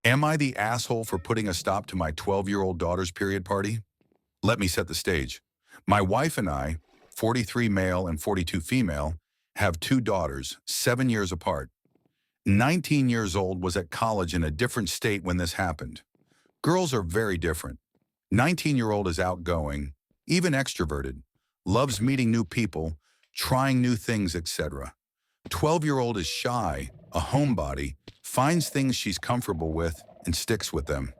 Am I the asshole for putting a stop to my 12-year-old daughter's period party? Let me set the stage. My wife and I, 43 male and 42 female, have two daughters, 7 years apart. 19 years old was at college in a different state when this happened. Girls are very different. 19-year-old is outgoing, even extroverted, loves meeting new people, trying new things, etc. 12-year-old is shy, a homebody, finds things she's comfortable with, and sticks with them.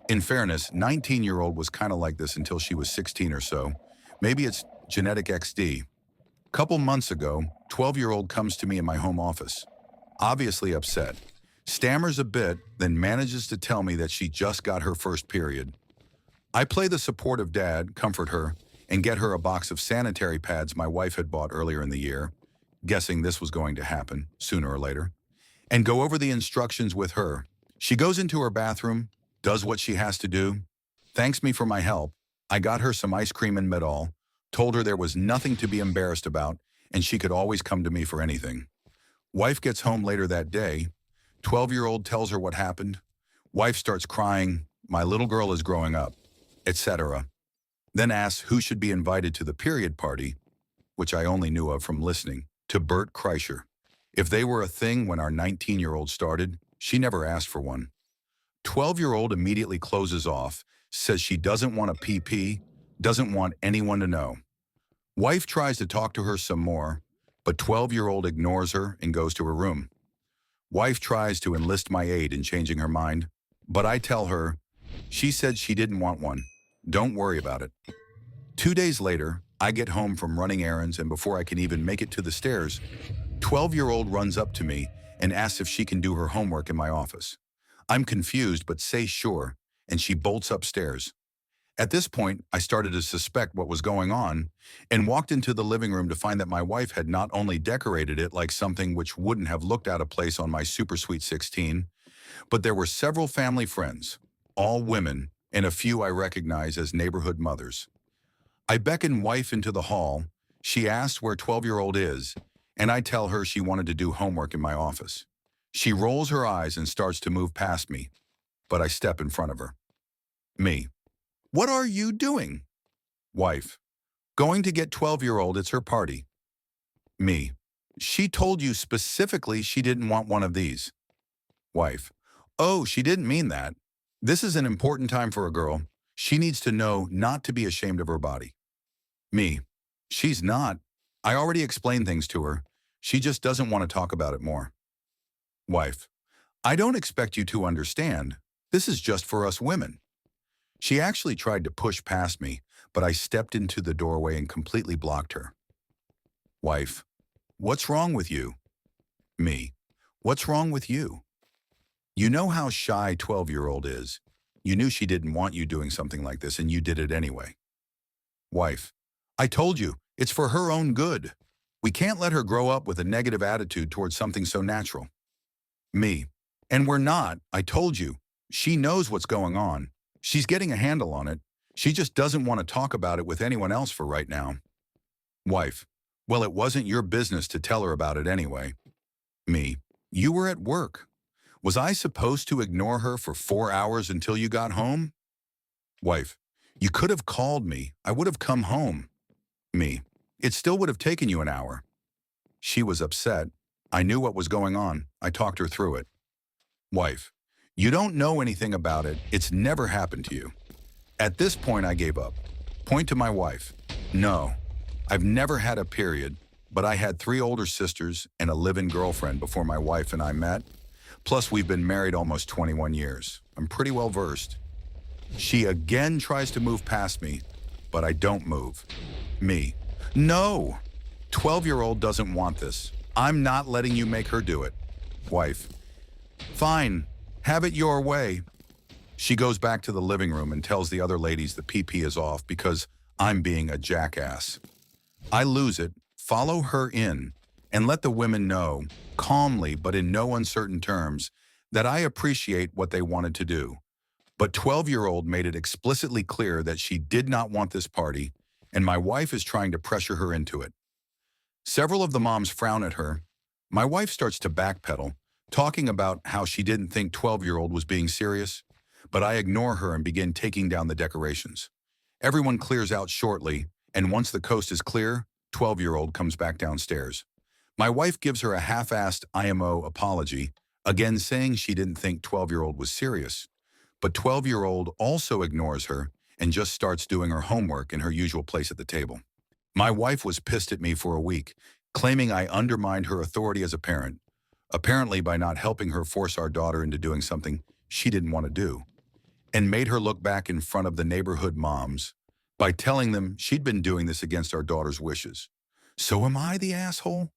In fairness, 19-year-old was kind of like this until she was 16 or so. Maybe it's genetic XD. Couple months ago, 12-year-old comes to me in my home office, obviously upset. Stammers a bit, then manages to tell me that she just got her first period. I play the supportive dad, comfort her, and get her a box of sanitary pads my wife had bought earlier in the year, guessing this was going to happen sooner or later, and go over the instructions with her. She goes into her bathroom, does what she has to do, thanks me for my help. I got her some ice cream and Medol, told her there was nothing to be embarrassed about, and she could always come to me for anything. Wife gets home later that day. 12-year-old tells her what happened. Wife starts crying, my little girl is growing up, etc. Then asks who should be invited to the period party, which I only knew of from listening to Bert Kreischer. If they were a thing when our 19-year-old started, she never asked for one. 12-year-old immediately closes off, says she doesn't want a PP, doesn't want anyone to know. Wife tries to talk to her some more, but 12-year-old ignores her and goes to her room. Wife tries to enlist my aid in changing her mind, but I tell her, she said she didn't want one. Don't worry about it. 2 days later, I get home from running errands, and before I can even make it to the stairs, 12-year-old runs up to me and asks if she can do her homework in my office. I'm confused but say sure, and she bolts upstairs. At this point, I started to suspect what was going on and walked into the living room to find that my wife had not only decorated it like something which wouldn't have looked out of place on my super sweet 16, but there were several family friends, all women, and a few I recognize as neighborhood mothers. I beckon wife into the hall. She asks where 12-year-old is, and I tell her she wanted to do homework in my office. She rolls her eyes and starts to move past me, but I step in front of her. Me. What are you doing? Wife. Going to get 12-year-old, it's her party. Me. She told you specifically she didn't want one of these. Wife. Oh, she didn't mean that. This is an important time for a girl. She needs to know not to be ashamed of her body. Me. She's not. I already explained things to her. She just doesn't want to talk about it more. Wife. I don't expect you to understand. This is just for us women. She actually tried to push past me, but I stepped into the doorway and completely blocked her. Wife. What's wrong with you? Me. What's wrong with you? You know how shy 12-year-old is. You knew she didn't want you doing something like this, and you did it anyway. Wife. I told you, it's for her own good. We can't let her grow up with a negative attitude towards something so natural. Me. And we're not, I told you. She knows what's going on. She's getting a handle on it. She just doesn't want to talk about it with anyone else for right now. Wife. Well, it wasn't your business to tell her about it anyway. Me. You were at work. Was I supposed to ignore her for 4 hours until you got home? Wife. You could have called me. I would have come home. Me. It still would have taken you an hour. She was upset. I knew what was going on. I talked her through it. Wife. You don't know anything about it. It's never happened to you. At this point, I gave up. Point to my wife. No, I've never had a period, but I had 3 older sisters and a live-in girlfriend before my wife and I met. Plus, we've been married almost 21 years. I'm pretty well versed. She again tries to move past me, but I don't move. Me. No, 12-year-old doesn't want this. I'm not letting you make her do it. Wife. Fine. Have it your way. She goes back to the living room and tells the other ladies the PP is off because I'm being a jackass. I lose it, follow her in, and let the women know, calmly but in no uncertain terms, that I appreciate what they wanted to do. But 12-year-old made it explicitly clear that she did not want this party, and my wife is trying to pressure her into it. Several of the moms frown at her. My wife starts to backpedal, talking about how she didn't think 12-year-old was being serious, but I ignore her and begin taking down the decorations. Everyone clears out shortly, and once the coast is clear, 12-year-old comes back downstairs. My wife gives her a half-assed IMO apology, again saying she didn't think 12-year-old was serious. But 12-year-old also ignores her and just starts doing her homework in her usual place at the table. My wife was pissed at me for a week, claiming I undermined her authority as a parent, apparently by not helping her force our daughter into doing something she didn't want to do, and made her look back in front of the neighborhood moms by telling them she'd been doing this against our daughter's wishes. So am I the asshole?